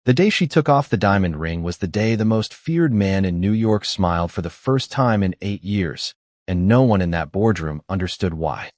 The day she took off the diamond ring was the day the most feared man in New York smiled for the first time in 8 years, and no one in that boardroom understood why.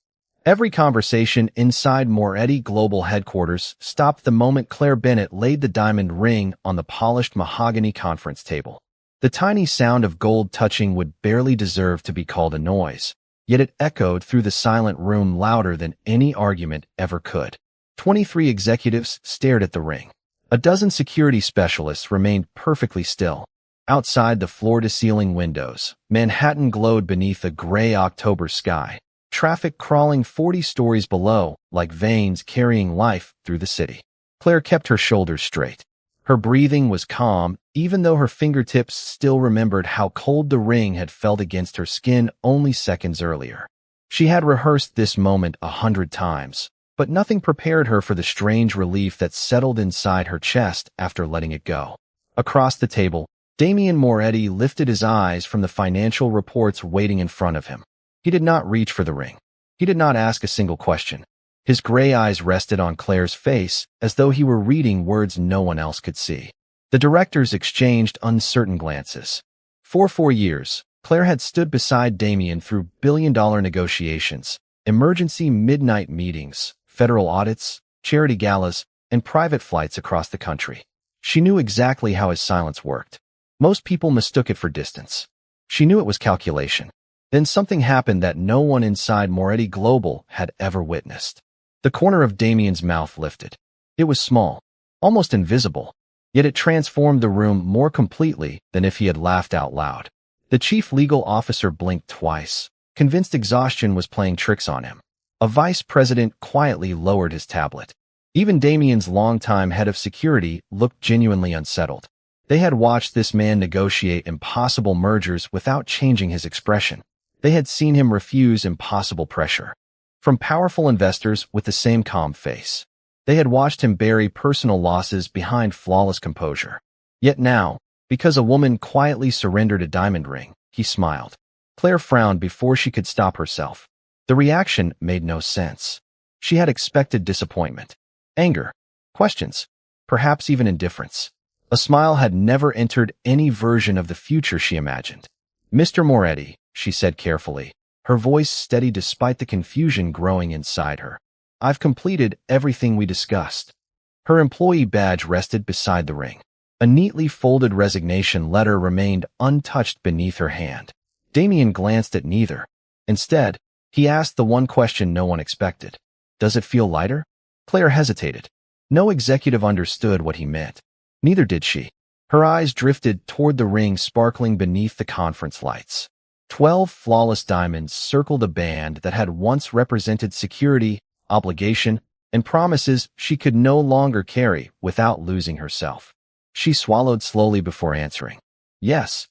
Every conversation inside Moretti Global headquarters stopped the moment Claire Bennett laid the diamond ring on the polished mahogany conference table. The tiny sound of gold touching would barely deserve to be called a noise, yet it echoed through the silent room louder than any argument ever could. 23 executives stared at the ring. A dozen security specialists remained perfectly still. Outside the floor-to-ceiling windows, Manhattan glowed beneath a gray October sky, traffic crawling 40 stories below like veins carrying life through the city. Claire kept her shoulders straight. Her breathing was calm, even though her fingertips still remembered how cold the ring had felt against her skin only seconds earlier. She had rehearsed this moment 100 times, but nothing prepared her for the strange relief that settled inside her chest after letting it go. Across the table, Damen Moretti lifted his eyes from the financial reports waiting in front of him. He did not reach for the ring. He did not ask a single question. His gray eyes rested on Claire's face as though he were reading words no one else could see. The directors exchanged uncertain glances. For 4 years, Claire had stood beside Damen through billion-dollar negotiations, emergency midnight meetings, federal audits, charity galas, and private flights across the country. She knew exactly how his silence worked. Most people mistook it for distance. She knew it was calculation. Then something happened that no one inside Moretti Global had ever witnessed. The corner of Damien's mouth lifted. It was small, almost invisible, yet it transformed the room more completely than if he had laughed out loud. The chief legal officer blinked twice, convinced exhaustion was playing tricks on him. A vice president quietly lowered his tablet. Even Damien's longtime head of security looked genuinely unsettled. They had watched this man negotiate impossible mergers without changing his expression. They had seen him refuse impossible pressure from powerful investors with the same calm face. They had watched him bury personal losses behind flawless composure. Yet now, because a woman quietly surrendered a diamond ring, he smiled. Claire frowned before she could stop herself. The reaction made no sense. She had expected disappointment, anger, questions, perhaps even indifference. A smile had never entered any version of the future she imagined. "Mr. Moretti," she said carefully, her voice steady despite the confusion growing inside her. "I've completed everything we discussed." Her employee badge rested beside the ring. A neatly folded resignation letter remained untouched beneath her hand. Damen glanced at neither. Instead, he asked the one question no one expected. "Does it feel lighter?" Claire hesitated. No executive understood what he meant. Neither did she. Her eyes drifted toward the ring sparkling beneath the conference lights. 12 flawless diamonds circled a band that had once represented security, obligation, and promises she could no longer carry without losing herself. She swallowed slowly before answering. "Yes."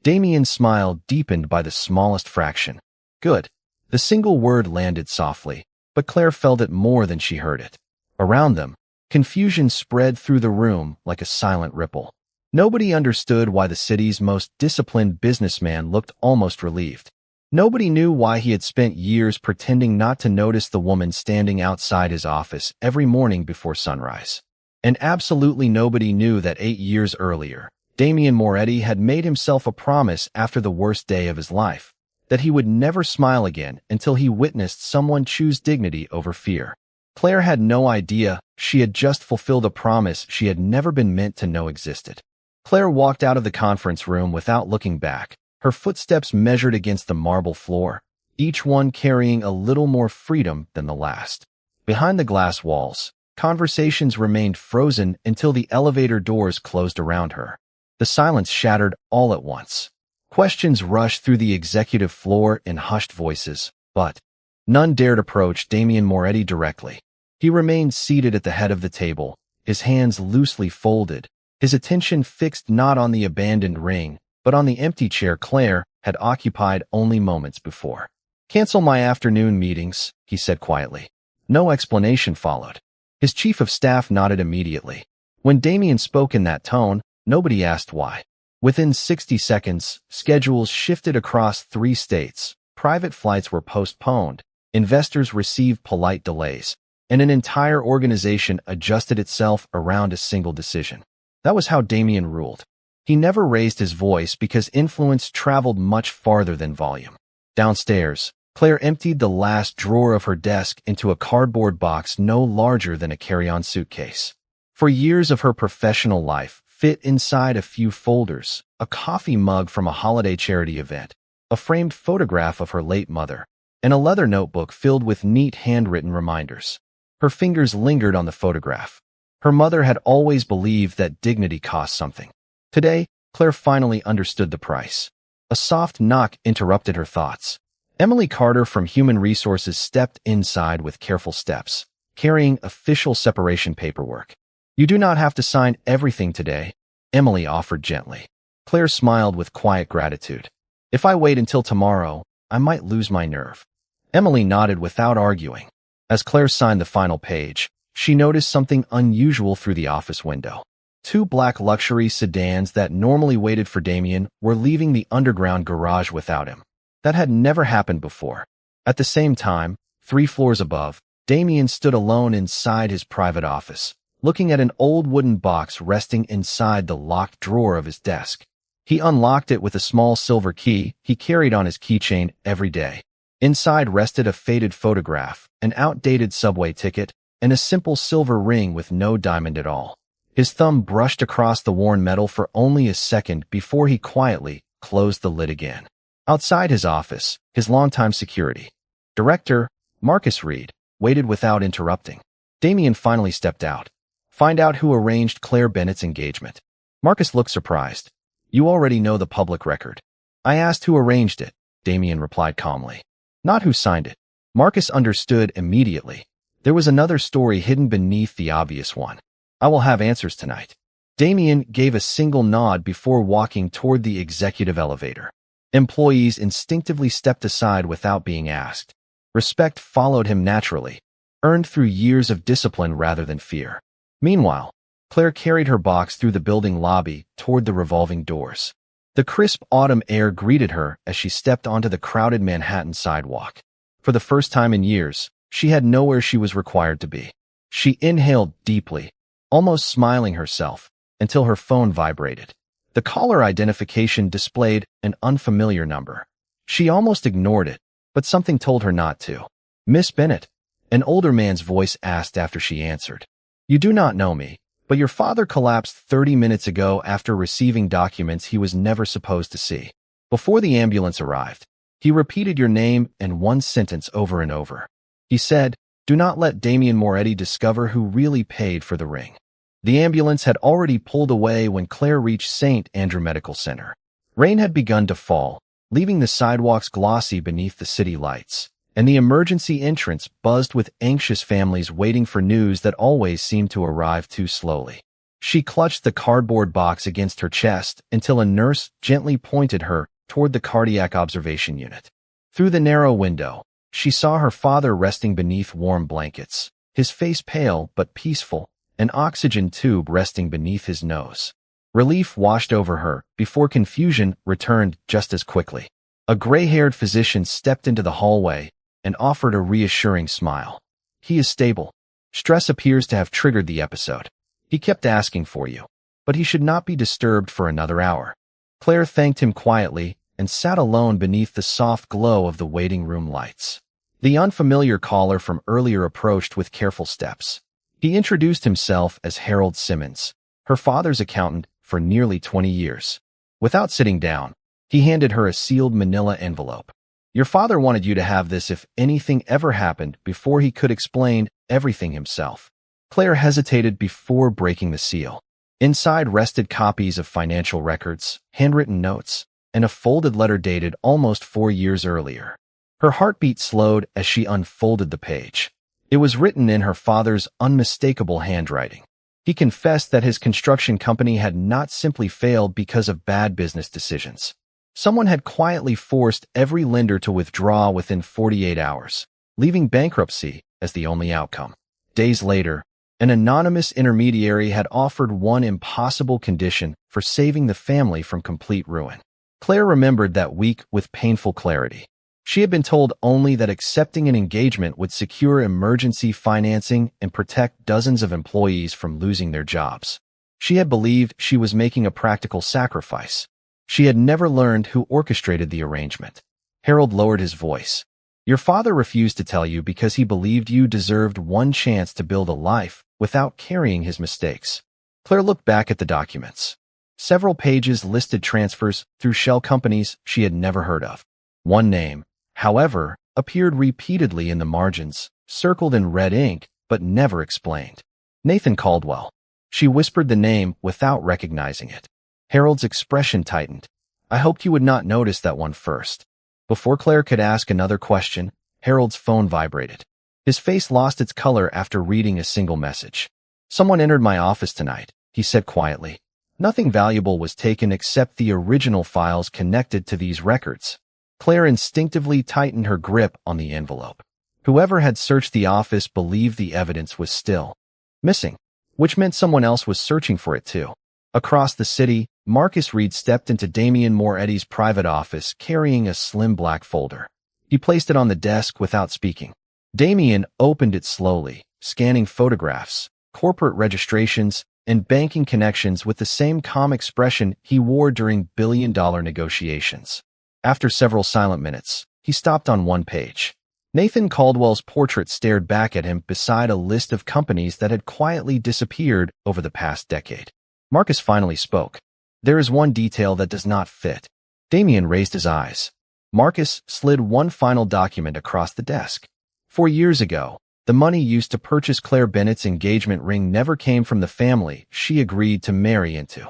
Damien's smile deepened by the smallest fraction. "Good." The single word landed softly, but Claire felt it more than she heard it. Around them, confusion spread through the room like a silent ripple. Nobody understood why the city's most disciplined businessman looked almost relieved. Nobody knew why he had spent years pretending not to notice the woman standing outside his office every morning before sunrise. And absolutely nobody knew that 8 years earlier, Damen Moretti had made himself a promise after the worst day of his life, that he would never smile again until he witnessed someone choose dignity over fear. Claire had no idea she had just fulfilled a promise she had never been meant to know existed. Claire walked out of the conference room without looking back, her footsteps measured against the marble floor, each one carrying a little more freedom than the last. Behind the glass walls, conversations remained frozen until the elevator doors closed around her. The silence shattered all at once. Questions rushed through the executive floor in hushed voices, but none dared approach Damen Moretti directly. He remained seated at the head of the table, his hands loosely folded, his attention fixed not on the abandoned ring, but on the empty chair Claire had occupied only moments before. "Cancel my afternoon meetings," he said quietly. No explanation followed. His chief of staff nodded immediately. When Damen spoke in that tone, nobody asked why. Within 60 seconds, schedules shifted across 3 states, private flights were postponed, investors received polite delays, and an entire organization adjusted itself around a single decision. That was how Damien ruled. He never raised his voice because influence traveled much farther than volume. Downstairs, Claire emptied the last drawer of her desk into a cardboard box no larger than a carry-on suitcase. For years of her professional life fit inside a few folders, a coffee mug from a holiday charity event, a framed photograph of her late mother, and a leather notebook filled with neat handwritten reminders. Her fingers lingered on the photograph. Her mother had always believed that dignity cost something. Today, Claire finally understood the price. A soft knock interrupted her thoughts. Emily Carter from Human Resources stepped inside with careful steps, carrying official separation paperwork. "You do not have to sign everything today," Emily offered gently. Claire smiled with quiet gratitude. "If I wait until tomorrow, I might lose my nerve." Emily nodded without arguing. As Claire signed the final page, she noticed something unusual through the office window. Two black luxury sedans that normally waited for Damien were leaving the underground garage without him. That had never happened before. At the same time, 3 floors above, Damien stood alone inside his private office, looking at an old wooden box resting inside the locked drawer of his desk. He unlocked it with a small silver key he carried on his keychain every day. Inside rested a faded photograph, an outdated subway ticket, and a simple silver ring with no diamond at all. His thumb brushed across the worn metal for only a second before he quietly closed the lid again. Outside his office, his longtime security director, Marcus Reed, waited without interrupting. Damien finally stepped out. "Find out who arranged Claire Bennett's engagement." Marcus looked surprised. "You already know the public record." "I asked who arranged it," Damien replied calmly. "Not who signed it." Marcus understood immediately. There was another story hidden beneath the obvious one. "I will have answers tonight." Damien gave a single nod before walking toward the executive elevator. Employees instinctively stepped aside without being asked. Respect followed him naturally, earned through years of discipline rather than fear. Meanwhile, Claire carried her box through the building lobby toward the revolving doors. The crisp autumn air greeted her as she stepped onto the crowded Manhattan sidewalk. For the first time in years, she had nowhere she was required to be. She inhaled deeply, almost smiling herself, until her phone vibrated. The caller identification displayed an unfamiliar number. She almost ignored it, but something told her not to. "Miss Bennett," an older man's voice asked after she answered. "You do not know me, but your father collapsed 30 minutes ago after receiving documents he was never supposed to see. Before the ambulance arrived, he repeated your name in one sentence over and over. He said, 'Do not let Damien Moretti discover who really paid for the ring.'" The ambulance had already pulled away when Claire reached St. Andrew Medical Center. Rain had begun to fall, leaving the sidewalks glossy beneath the city lights, and the emergency entrance buzzed with anxious families waiting for news that always seemed to arrive too slowly. She clutched the cardboard box against her chest until a nurse gently pointed her toward the cardiac observation unit. Through the narrow window, she saw her father resting beneath warm blankets, his face pale but peaceful, an oxygen tube resting beneath his nose. Relief washed over her before confusion returned just as quickly. A gray-haired physician stepped into the hallway and offered a reassuring smile. "He is stable. Stress appears to have triggered the episode. He kept asking for you, but he should not be disturbed for another hour." Claire thanked him quietly and sat alone beneath the soft glow of the waiting room lights. The unfamiliar caller from earlier approached with careful steps. He introduced himself as Harold Simmons, her father's accountant for nearly 20 years. Without sitting down, he handed her a sealed manila envelope. "Your father wanted you to have this if anything ever happened before he could explain everything himself." Claire hesitated before breaking the seal. Inside rested copies of financial records, handwritten notes, and a folded letter dated almost 4 years earlier. Her heartbeat slowed as she unfolded the page. It was written in her father's unmistakable handwriting. He confessed that his construction company had not simply failed because of bad business decisions. Someone had quietly forced every lender to withdraw within 48 hours, leaving bankruptcy as the only outcome. Days later, an anonymous intermediary had offered one impossible condition for saving the family from complete ruin. Claire remembered that week with painful clarity. She had been told only that accepting an engagement would secure emergency financing and protect dozens of employees from losing their jobs. She had believed she was making a practical sacrifice. She had never learned who orchestrated the arrangement. Harold lowered his voice. Your father refused to tell you because he believed you deserved one chance to build a life without carrying his mistakes. Claire looked back at the documents. Several pages listed transfers through shell companies she had never heard of. One name, however, appeared repeatedly in the margins, circled in red ink, but never explained. Nathan Caldwell. She whispered the name without recognizing it. Harold's expression tightened. I hoped you would not notice that one first. Before Claire could ask another question, Harold's phone vibrated. His face lost its color after reading a single message. Someone entered my office tonight, he said quietly. Nothing valuable was taken except the original files connected to these records. Claire instinctively tightened her grip on the envelope. Whoever had searched the office believed the evidence was still missing, which meant someone else was searching for it too. Across the city, Marcus Reed stepped into Damian Moretti's private office carrying a slim black folder. He placed it on the desk without speaking. Damian opened it slowly, scanning photographs, corporate registrations, and banking connections with the same calm expression he wore during billion-dollar negotiations. After several silent minutes, he stopped on one page. Nathan Caldwell's portrait stared back at him beside a list of companies that had quietly disappeared over the past decade. Marcus finally spoke. There is one detail that does not fit. Damian raised his eyes. Marcus slid one final document across the desk. 4 years ago, the money used to purchase Claire Bennett's engagement ring never came from the family she agreed to marry into.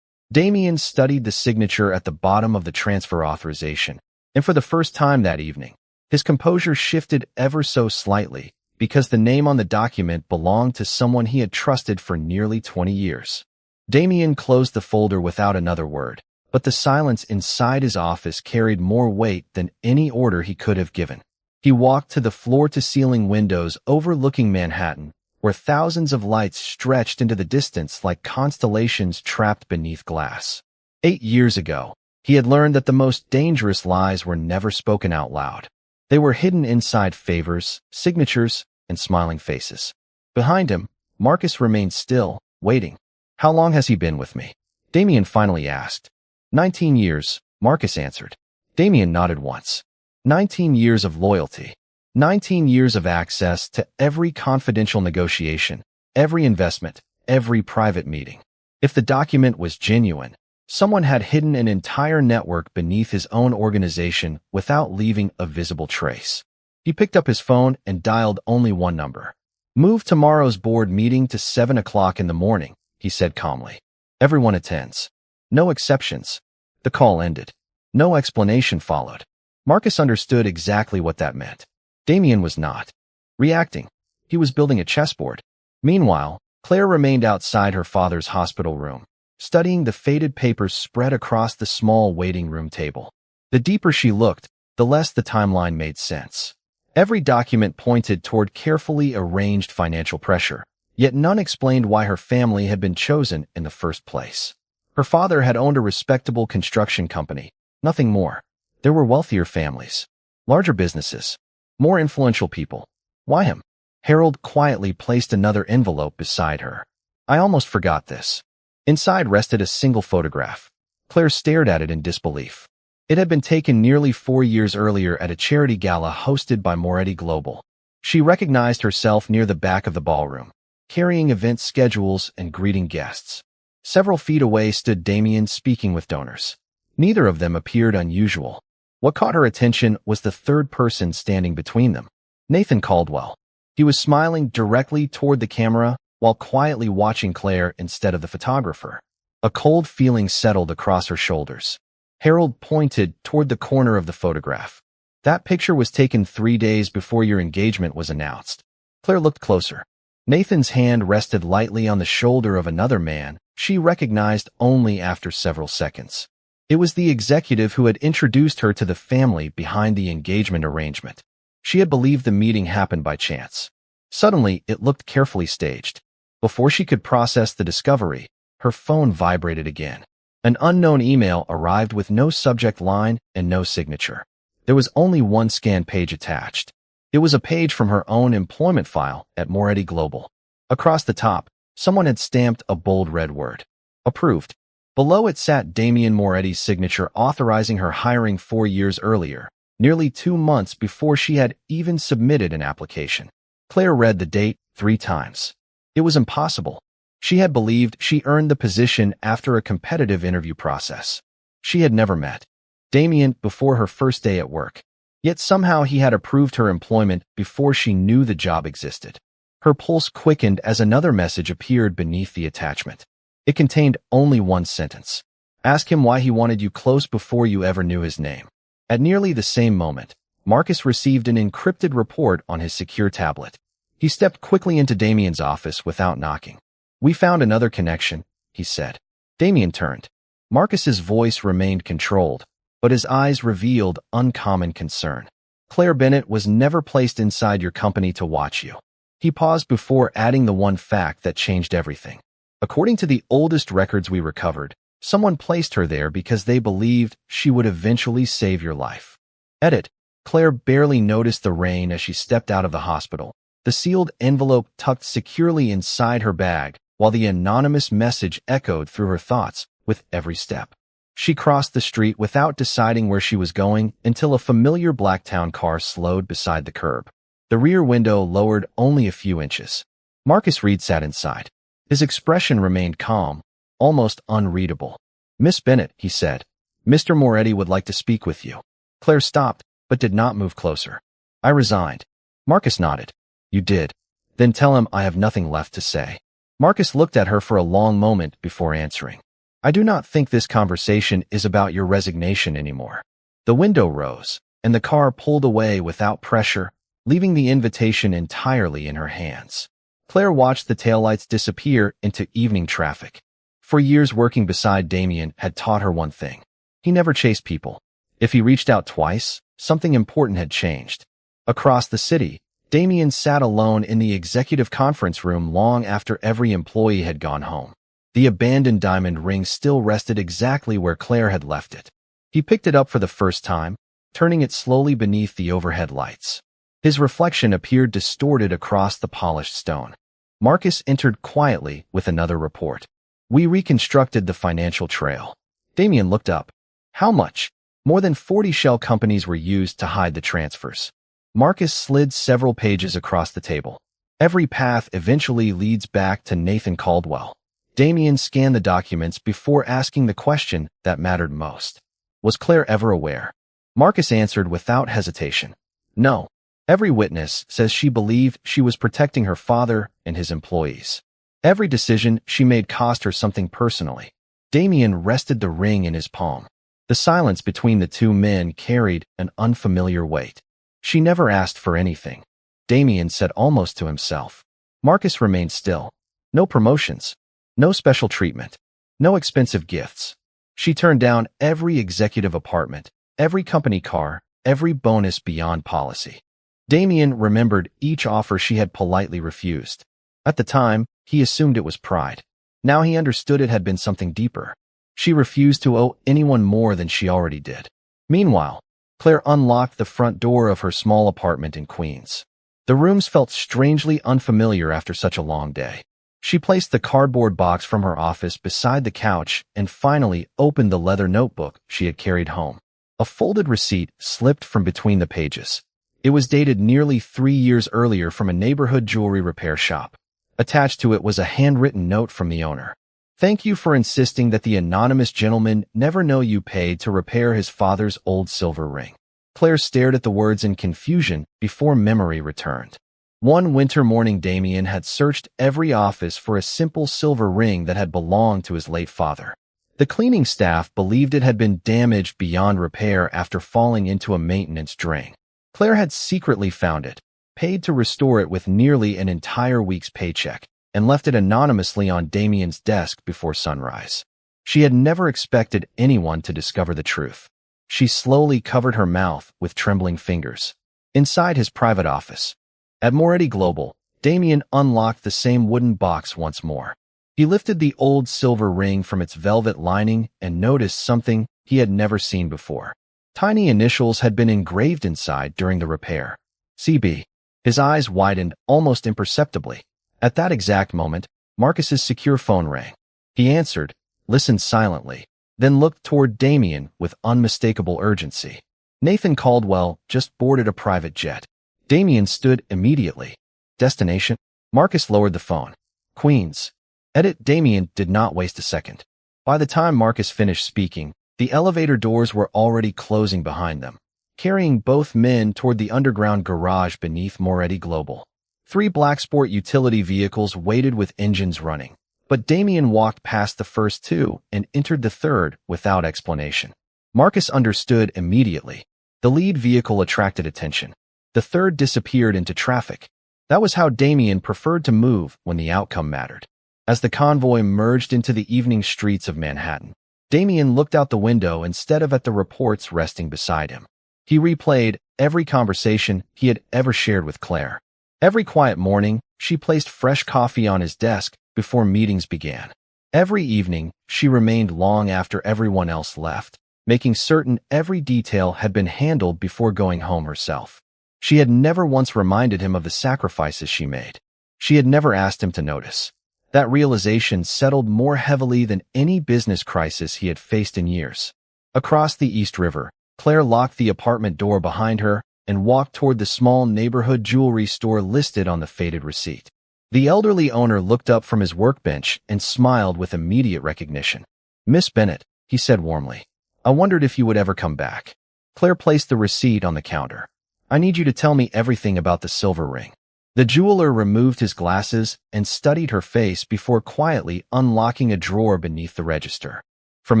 Damian studied the signature at the bottom of the transfer authorization, and for the first time that evening, his composure shifted ever so slightly because the name on the document belonged to someone he had trusted for nearly 20 years. Damian closed the folder without another word, but the silence inside his office carried more weight than any order he could have given. He walked to the floor-to-ceiling windows overlooking Manhattan, where thousands of lights stretched into the distance like constellations trapped beneath glass. 8 years ago, he had learned that the most dangerous lies were never spoken out loud. They were hidden inside favors, signatures, and smiling faces. Behind him, Marcus remained still, waiting. How long has he been with me? Damian finally asked. 19 years, Marcus answered. Damian nodded once. 19 years of loyalty. 19 years of access to every confidential negotiation, every investment, every private meeting. If the document was genuine, someone had hidden an entire network beneath his own organization without leaving a visible trace. He picked up his phone and dialed only one number. Move tomorrow's board meeting to 7 o'clock in the morning, he said calmly. Everyone attends. No exceptions. The call ended. No explanation followed. Marcus understood exactly what that meant. Damian was not reacting. He was building a chessboard. Meanwhile, Claire remained outside her father's hospital room, studying the faded papers spread across the small waiting room table. The deeper she looked, the less the timeline made sense. Every document pointed toward carefully arranged financial pressure, yet none explained why her family had been chosen in the first place. Her father had owned a respectable construction company, nothing more. There were wealthier families, larger businesses, more influential people. Why him? Harold quietly placed another envelope beside her. I almost forgot this. Inside rested a single photograph. Claire stared at it in disbelief. It had been taken nearly 4 years earlier at a charity gala hosted by Moretti Global. She recognized herself near the back of the ballroom, carrying event schedules and greeting guests. Several feet away stood Damian speaking with donors. Neither of them appeared unusual. What caught her attention was the third person standing between them, Nathan Caldwell. He was smiling directly toward the camera while quietly watching Claire instead of the photographer. A cold feeling settled across her shoulders. Harold pointed toward the corner of the photograph. That picture was taken 3 days before your engagement was announced. Claire looked closer. Nathan's hand rested lightly on the shoulder of another man she recognized only after several seconds. It was the executive who had introduced her to the family behind the engagement arrangement. She had believed the meeting happened by chance. Suddenly, it looked carefully staged. Before she could process the discovery, her phone vibrated again. An unknown email arrived with no subject line and no signature. There was only one scanned page attached. It was a page from her own employment file at Moretti Global. Across the top, someone had stamped a bold red word, Approved. Below it sat Damian Moretti's signature authorizing her hiring 4 years earlier, nearly 2 months before she had even submitted an application. Claire read the date 3 times. It was impossible. She had believed she earned the position after a competitive interview process. She had never met Damian before her first day at work. Yet somehow he had approved her employment before she knew the job existed. Her pulse quickened as another message appeared beneath the attachment. It contained only one sentence. Ask him why he wanted you close before you ever knew his name. At nearly the same moment, Marcus received an encrypted report on his secure tablet. He stepped quickly into Damian's office without knocking. We found another connection, he said. Damian turned. Marcus's voice remained controlled, but his eyes revealed uncommon concern. Claire Bennett was never placed inside your company to watch you. He paused before adding the one fact that changed everything. According to the oldest records we recovered, someone placed her there because they believed she would eventually save your life. Edit. Claire barely noticed the rain as she stepped out of the hospital, the sealed envelope tucked securely inside her bag, while the anonymous message echoed through her thoughts with every step. She crossed the street without deciding where she was going until a familiar Blacktown car slowed beside the curb. The rear window lowered only a few inches. Marcus Reed sat inside. His expression remained calm, almost unreadable. Miss Bennett, he said, Mr. Moretti would like to speak with you. Claire stopped, but did not move closer. I resigned. Marcus nodded. You did. Then tell him I have nothing left to say. Marcus looked at her for a long moment before answering. I do not think this conversation is about your resignation anymore. The window rose, and the car pulled away without pressure, leaving the invitation entirely in her hands. Claire watched the taillights disappear into evening traffic. For years working beside Damian had taught her one thing. He never chased people. If he reached out twice, something important had changed. Across the city, Damian sat alone in the executive conference room long after every employee had gone home. The abandoned diamond ring still rested exactly where Claire had left it. He picked it up for the first time, turning it slowly beneath the overhead lights. His reflection appeared distorted across the polished stone. Marcus entered quietly with another report. We reconstructed the financial trail. Damian looked up. How much? More than 40 shell companies were used to hide the transfers. Marcus slid several pages across the table. Every path eventually leads back to Nathan Caldwell. Damian scanned the documents before asking the question that mattered most. Was Claire ever aware? Marcus answered without hesitation. No. Every witness says she believed she was protecting her father and his employees. Every decision she made cost her something personally. Damian rested the ring in his palm. The silence between the two men carried an unfamiliar weight. She never asked for anything, Damian said almost to himself. Marcus remained still. No promotions. No special treatment. No expensive gifts. She turned down every executive apartment, every company car, every bonus beyond policy. Damian remembered each offer she had politely refused. At the time, he assumed it was pride. Now he understood it had been something deeper. She refused to owe anyone more than she already did. Meanwhile, Claire unlocked the front door of her small apartment in Queens. The rooms felt strangely unfamiliar after such a long day. She placed the cardboard box from her office beside the couch and finally opened the leather notebook she had carried home. A folded receipt slipped from between the pages. It was dated nearly 3 years earlier from a neighborhood jewelry repair shop. Attached to it was a handwritten note from the owner. Thank you for insisting that the anonymous gentleman never know you paid to repair his father's old silver ring. Claire stared at the words in confusion before memory returned. One winter morning, Damian had searched every office for a simple silver ring that had belonged to his late father. The cleaning staff believed it had been damaged beyond repair after falling into a maintenance drain. Claire had secretly found it, paid to restore it with nearly an entire week's paycheck, and left it anonymously on Damian's desk before sunrise. She had never expected anyone to discover the truth. She slowly covered her mouth with trembling fingers. Inside his private office, at Moretti Global, Damian unlocked the same wooden box once more. He lifted the old silver ring from its velvet lining and noticed something he had never seen before. Tiny initials had been engraved inside during the repair. CB. His eyes widened almost imperceptibly. At that exact moment, Marcus's secure phone rang. He answered, listened silently, then looked toward Damien with unmistakable urgency. Nathan Caldwell just boarded a private jet. Damien stood immediately. Destination? Marcus lowered the phone. Queens. Edit. Damien did not waste a second. By the time Marcus finished speaking, the elevator doors were already closing behind them, carrying both men toward the underground garage beneath Moretti Global. 3 black sport utility vehicles waited with engines running, but Damien walked past the first 2 and entered the third without explanation. Marcus understood immediately. The lead vehicle attracted attention. The third disappeared into traffic. That was how Damien preferred to move when the outcome mattered. As the convoy merged into the evening streets of Manhattan, Damien looked out the window instead of at the reports resting beside him. He replayed every conversation he had ever shared with Claire. Every quiet morning, she placed fresh coffee on his desk before meetings began. Every evening, she remained long after everyone else left, making certain every detail had been handled before going home herself. She had never once reminded him of the sacrifices she made. She had never asked him to notice. That realization settled more heavily than any business crisis he had faced in years. Across the East River, Claire locked the apartment door behind her and walked toward the small neighborhood jewelry store listed on the faded receipt. The elderly owner looked up from his workbench and smiled with immediate recognition. "Miss Bennett," he said warmly. "I wondered if you would ever come back." Claire placed the receipt on the counter. "I need you to tell me everything about the silver ring." The jeweler removed his glasses and studied her face before quietly unlocking a drawer beneath the register. From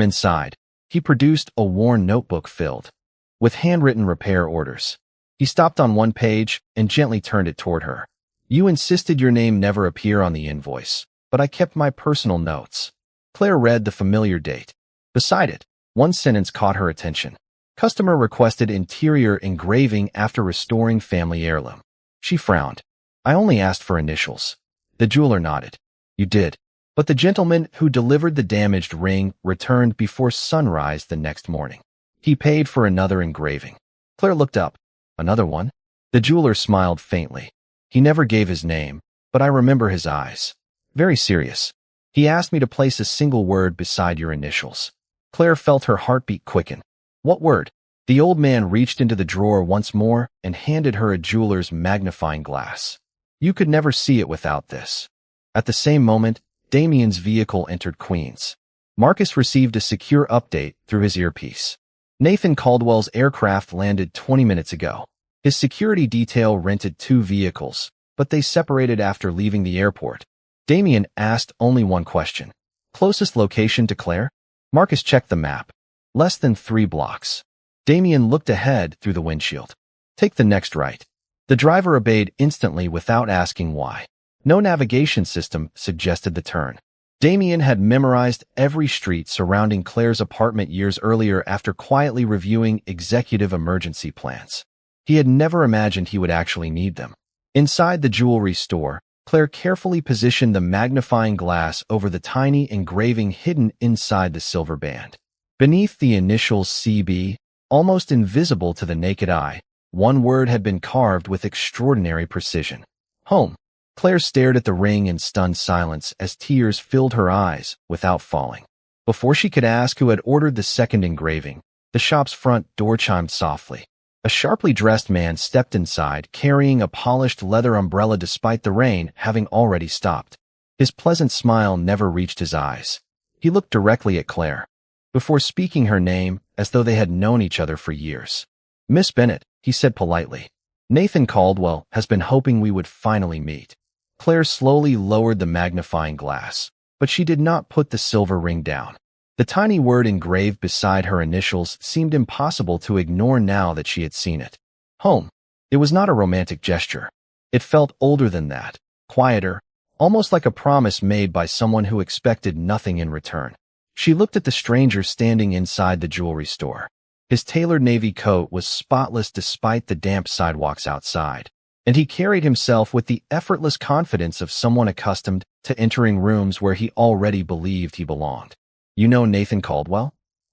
inside, he produced a worn notebook filled with handwritten repair orders. He stopped on one page and gently turned it toward her. "You insisted your name never appear on the invoice, but I kept my personal notes." Claire read the familiar date. Beside it, one sentence caught her attention. "Customer requested interior engraving after restoring family heirloom." She frowned. "I only asked for initials." The jeweler nodded. "You did. But the gentleman who delivered the damaged ring returned before sunrise the next morning. He paid for another engraving." Claire looked up. "Another one?" The jeweler smiled faintly. "He never gave his name, but I remember his eyes. Very serious. He asked me to place a single word beside your initials." Claire felt her heartbeat quicken. "What word?" The old man reached into the drawer once more and handed her a jeweler's magnifying glass. "You could never see it without this." At the same moment, Damien's vehicle entered Queens. Marcus received a secure update through his earpiece. Nathan Caldwell's aircraft landed 20 minutes ago. His security detail rented 2 vehicles, but they separated after leaving the airport. Damien asked only one question. "Closest location to Claire?" Marcus checked the map. "Less than 3 blocks." Damien looked ahead through the windshield. "Take the next right." The driver obeyed instantly without asking why. No navigation system suggested the turn. Damien had memorized every street surrounding Claire's apartment years earlier after quietly reviewing executive emergency plans. He had never imagined he would actually need them. Inside the jewelry store, Claire carefully positioned the magnifying glass over the tiny engraving hidden inside the silver band. Beneath the initials CB, almost invisible to the naked eye, one word had been carved with extraordinary precision. "Home." Claire stared at the ring in stunned silence as tears filled her eyes without falling. Before she could ask who had ordered the second engraving, the shop's front door chimed softly. A sharply dressed man stepped inside, carrying a polished leather umbrella despite the rain having already stopped. His pleasant smile never reached his eyes. He looked directly at Claire, before speaking her name as though they had known each other for years. "Miss Bennett," he said politely. "Nathan Caldwell has been hoping we would finally meet." Claire slowly lowered the magnifying glass, but she did not put the silver ring down. The tiny word engraved beside her initials seemed impossible to ignore now that she had seen it. Home. It was not a romantic gesture. It felt older than that, quieter, almost like a promise made by someone who expected nothing in return. She looked at the stranger standing inside the jewelry store. His tailored navy coat was spotless despite the damp sidewalks outside, and he carried himself with the effortless confidence of someone accustomed to entering rooms where he already believed he belonged. "You know Nathan Caldwell?"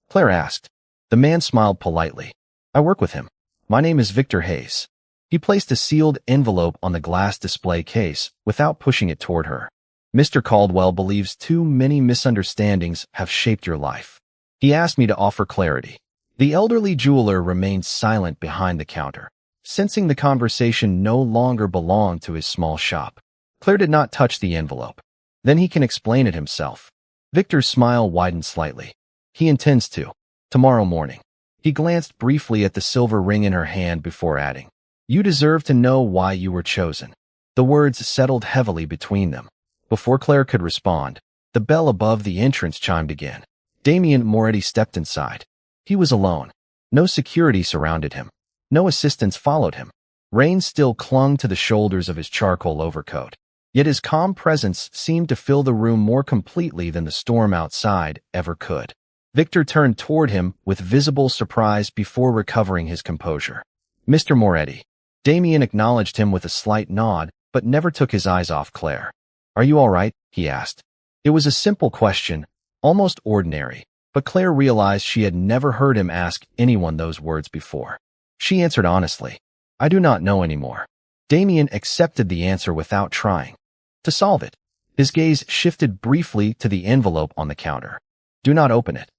Claire asked. The man smiled politely. "I work with him. My name is Victor Hayes." He placed a sealed envelope on the glass display case without pushing it toward her. Mr. Caldwell believes too many misunderstandings have shaped your life. He asked me to offer clarity. The elderly jeweler remained silent behind the counter, sensing the conversation no longer belonged to his small shop. Claire did not touch the envelope. Then he can explain it himself. Victor's smile widened slightly. He intends to. Tomorrow morning. He glanced briefly at the silver ring in her hand before adding, "You deserve to know why you were chosen." The words settled heavily between them. Before Claire could respond, the bell above the entrance chimed again. Damen Moretti stepped inside. He was alone. No security surrounded him. No assistants followed him. Rain still clung to the shoulders of his charcoal overcoat. Yet his calm presence seemed to fill the room more completely than the storm outside ever could. Victor turned toward him with visible surprise before recovering his composure. "Mr. Moretti." Damen acknowledged him with a slight nod, but never took his eyes off Claire. "Are you all right?" he asked. It was a simple question, almost ordinary, but Claire realized she had never heard him ask anyone those words before. She answered honestly, "I do not know anymore." Damen accepted the answer without trying to solve it. His gaze shifted briefly to the envelope on the counter. "Do not open it."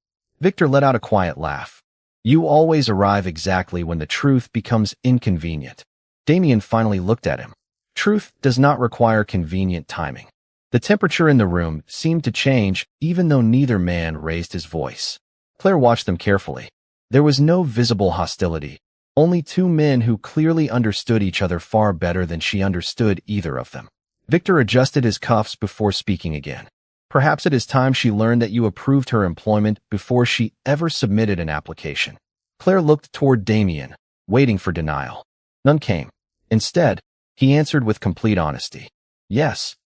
Victor let out a quiet laugh. "You always arrive exactly when the truth becomes inconvenient." Damen finally looked at him. Truth does not require convenient timing. The temperature in the room seemed to change even though neither man raised his voice. Claire watched them carefully. There was no visible hostility, only two men who clearly understood each other far better than she understood either of them. Victor adjusted his cuffs before speaking again. "Perhaps it is time she learned that you approved her employment before she ever submitted an application." Claire looked toward Damen, waiting for denial. None came. Instead, he answered with complete honesty. "Yes."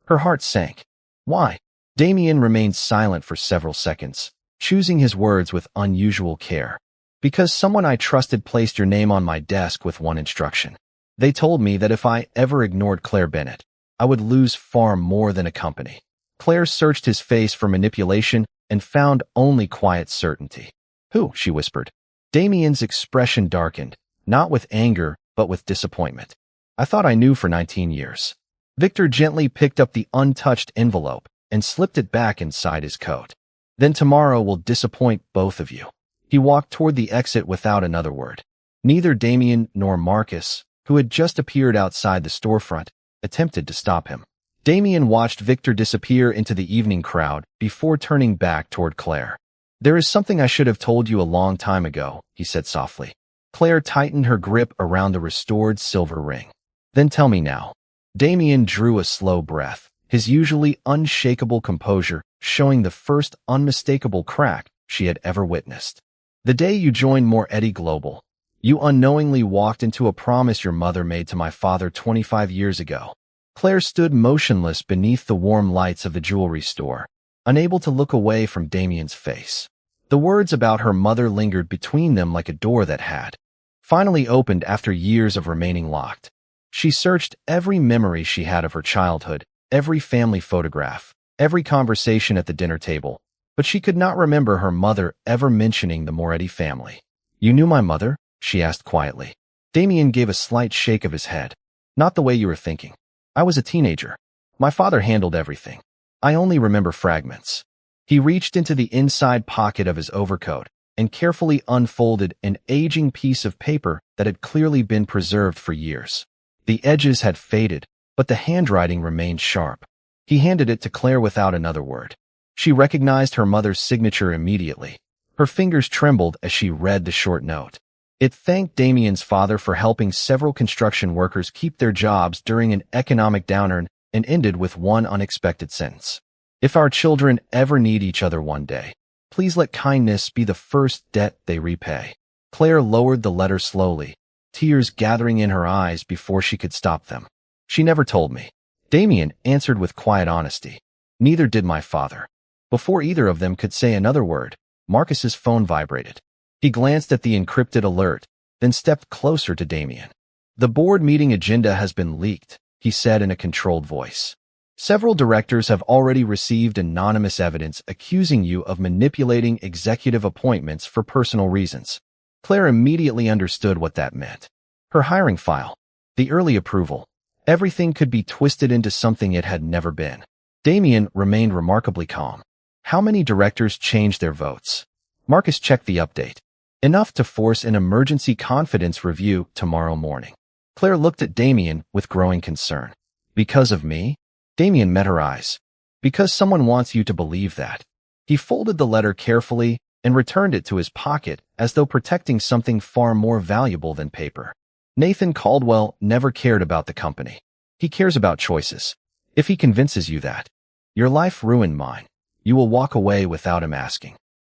Her heart sank. "Why?" Damen remained silent for several seconds, choosing his words with unusual care. "Because someone I trusted placed your name on my desk with one instruction. They told me that if I ever ignored Claire Bennett, I would lose far more than a company." Claire searched his face for manipulation and found only quiet certainty. "Who?" she whispered. Damien's expression darkened, not with anger, but with disappointment. "I thought I knew for 19 years. Victor gently picked up the untouched envelope and slipped it back inside his coat. "Then tomorrow will disappoint both of you." He walked toward the exit without another word. Neither Damen nor Marcus, who had just appeared outside the storefront, attempted to stop him. Damen watched Victor disappear into the evening crowd before turning back toward Claire. "There is something I should have told you a long time ago," he said softly. Claire tightened her grip around the restored silver ring. "Then tell me now." Damen drew a slow breath, his usually unshakable composure showing the first unmistakable crack she had ever witnessed. "The day you joined Moretti Global, you unknowingly walked into a promise your mother made to my father 25 years ago." Claire stood motionless beneath the warm lights of the jewelry store, unable to look away from Damien's face. The words about her mother lingered between them like a door that had finally opened after years of remaining locked. She searched every memory she had of her childhood, every family photograph, every conversation at the dinner table, but she could not remember her mother ever mentioning the Moretti family. "You knew my mother?" she asked quietly. Damen gave a slight shake of his head. "Not the way you were thinking. I was a teenager. My father handled everything. I only remember fragments." He reached into the inside pocket of his overcoat and carefully unfolded an aging piece of paper that had clearly been preserved for years. The edges had faded, but the handwriting remained sharp. He handed it to Claire without another word. She recognized her mother's signature immediately. Her fingers trembled as she read the short note. It thanked Damien's father for helping several construction workers keep their jobs during an economic downturn and ended with one unexpected sentence. "If our children ever need each other one day, please let kindness be the first debt they repay." Claire lowered the letter slowly, tears gathering in her eyes before she could stop them. "She never told me." Damen answered with quiet honesty. "Neither did my father." Before either of them could say another word, Marcus's phone vibrated. He glanced at the encrypted alert, then stepped closer to Damen. "The board meeting agenda has been leaked," he said in a controlled voice. "Several directors have already received anonymous evidence accusing you of manipulating executive appointments for personal reasons." Claire immediately understood what that meant. Her hiring file, the early approval, everything could be twisted into something it had never been. Damien remained remarkably calm. How many directors changed their votes? Marcus checked the update. Enough to force an emergency confidence review tomorrow morning. Claire looked at Damien with growing concern. Because of me? Damien met her eyes. Because someone wants you to believe that. He folded the letter carefully and returned it to his pocket as though protecting something far more valuable than paper. Nathan Caldwell never cared about the company. He cares about choices. If he convinces you that your life ruined mine, you will walk away without him asking.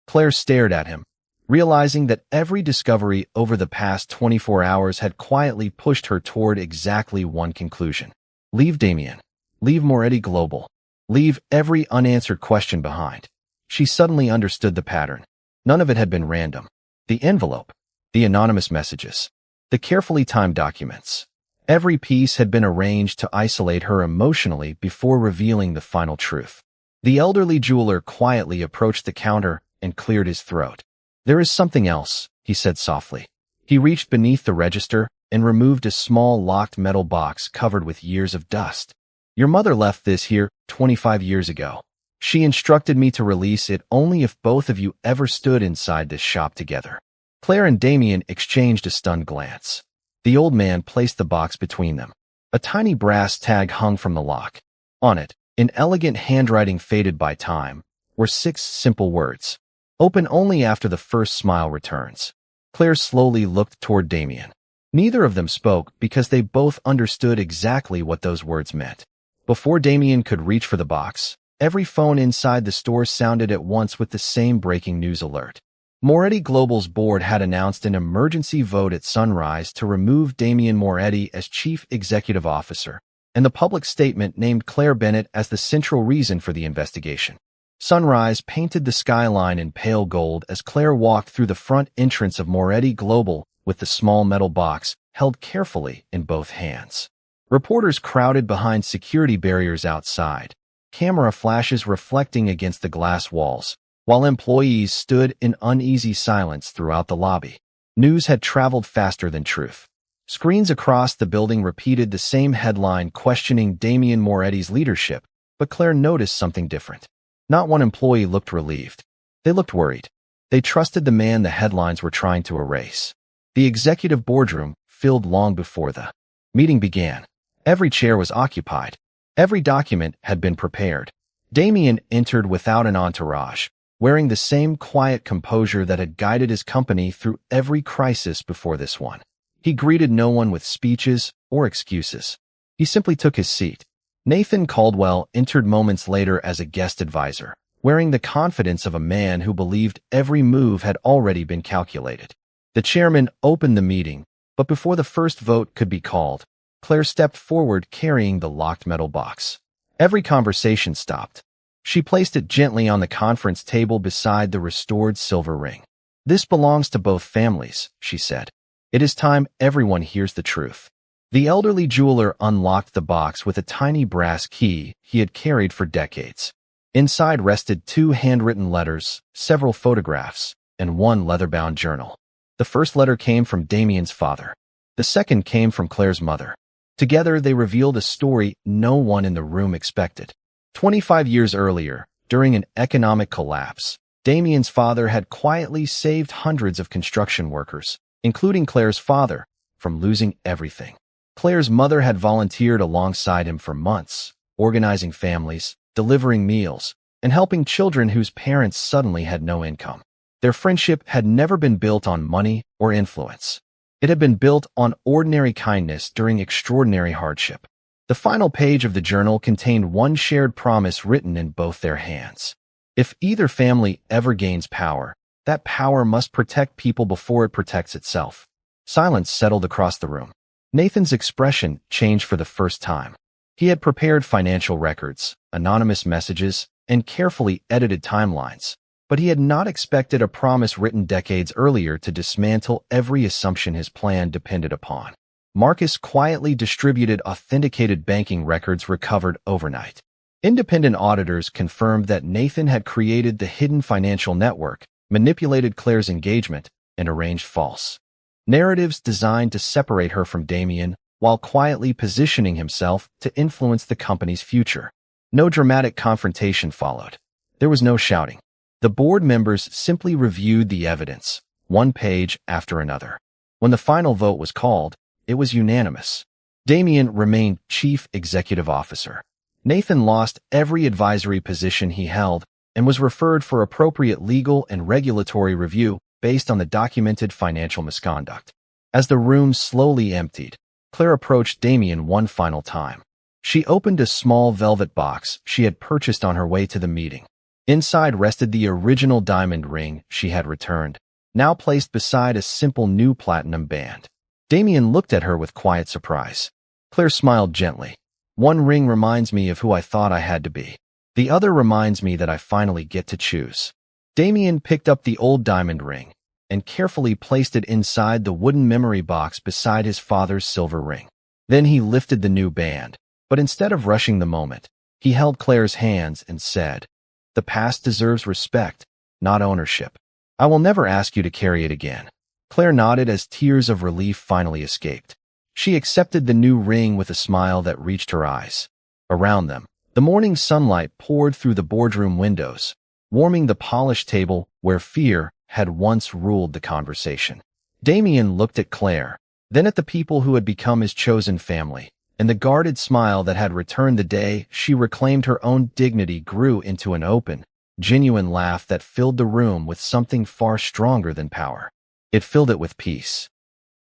Claire stared at him, realizing that every discovery over the past 24 hours had quietly pushed her toward exactly one conclusion. Leave Damien. Leave Moretti Global. Leave every unanswered question behind. She suddenly understood the pattern. None of it had been random. The envelope, the anonymous messages, the carefully timed documents. Every piece had been arranged to isolate her emotionally before revealing the final truth. The elderly jeweler quietly approached the counter and cleared his throat. There is something else, he said softly. He reached beneath the register and removed a small locked metal box covered with years of dust. Your mother left this here 25 years ago. She instructed me to release it only if both of you ever stood inside this shop together. Claire and Damien exchanged a stunned glance. The old man placed the box between them. A tiny brass tag hung from the lock. On it, in elegant handwriting faded by time, were 6 simple words. Open only after the first smile returns. Claire slowly looked toward Damien. Neither of them spoke because they both understood exactly what those words meant. Before Damien could reach for the box, every phone inside the store sounded at once with the same breaking news alert. Moretti Global's board had announced an emergency vote at sunrise to remove Damien Moretti as chief executive officer, and the public statement named Claire Bennett as the central reason for the investigation. Sunrise painted the skyline in pale gold as Claire walked through the front entrance of Moretti Global with the small metal box held carefully in both hands. Reporters crowded behind security barriers outside, camera flashes reflecting against the glass walls, while employees stood in uneasy silence throughout the lobby. News had traveled faster than truth. Screens across the building repeated the same headline questioning Damien Moretti's leadership, but Claire noticed something different. Not one employee looked relieved. They looked worried. They trusted the man the headlines were trying to erase. The executive boardroom filled long before the meeting began. Every chair was occupied. Every document had been prepared. Damien entered without an entourage, wearing the same quiet composure that had guided his company through every crisis before this one. He greeted no one with speeches or excuses. He simply took his seat. Nathan Caldwell entered moments later as a guest advisor, wearing the confidence of a man who believed every move had already been calculated. The chairman opened the meeting, but before the first vote could be called, Claire stepped forward carrying the locked metal box. Every conversation stopped. She placed it gently on the conference table beside the restored silver ring. This belongs to both families, she said. It is time everyone hears the truth. The elderly jeweler unlocked the box with a tiny brass key he had carried for decades. Inside rested 2 handwritten letters, several photographs, and 1 leather-bound journal. The first letter came from Damien's father. The second came from Claire's mother. Together, they revealed a story no one in the room expected. 25 years earlier, during an economic collapse, Damien's father had quietly saved hundreds of construction workers, including Claire's father, from losing everything. Claire's mother had volunteered alongside him for months, organizing families, delivering meals, and helping children whose parents suddenly had no income. Their friendship had never been built on money or influence. It had been built on ordinary kindness during extraordinary hardship. The final page of the journal contained one shared promise written in both their hands. If either family ever gains power, that power must protect people before it protects itself. Silence settled across the room. Nathan's expression changed for the first time. He had prepared financial records, anonymous messages, and carefully edited timelines, but he had not expected a promise written decades earlier to dismantle every assumption his plan depended upon. Marcus quietly distributed authenticated banking records recovered overnight. Independent auditors confirmed that Nathan had created the hidden financial network, manipulated Claire's engagement, and arranged false narratives designed to separate her from Damien while quietly positioning himself to influence the company's future. No dramatic confrontation followed. There was no shouting. The board members simply reviewed the evidence, one page after another. When the final vote was called, it was unanimous. Damen remained Chief Executive Officer. Nathan lost every advisory position he held and was referred for appropriate legal and regulatory review based on the documented financial misconduct. As the room slowly emptied, Claire approached Damen one final time. She opened a small velvet box she had purchased on her way to the meeting. Inside rested the original diamond ring she had returned, now placed beside a simple new platinum band. Damen looked at her with quiet surprise. Claire smiled gently. One ring reminds me of who I thought I had to be. The other reminds me that I finally get to choose. Damen picked up the old diamond ring and carefully placed it inside the wooden memory box beside his father's silver ring. Then he lifted the new band, but instead of rushing the moment, he held Claire's hands and said, "The past deserves respect, not ownership. I will never ask you to carry it again." Claire nodded as tears of relief finally escaped. She accepted the new ring with a smile that reached her eyes. Around them, the morning sunlight poured through the boardroom windows, warming the polished table where fear had once ruled the conversation. Damen looked at Claire, then at the people who had become his chosen family, and the guarded smile that had returned the day she reclaimed her own dignity grew into an open, genuine laugh that filled the room with something far stronger than power. It filled it with peace.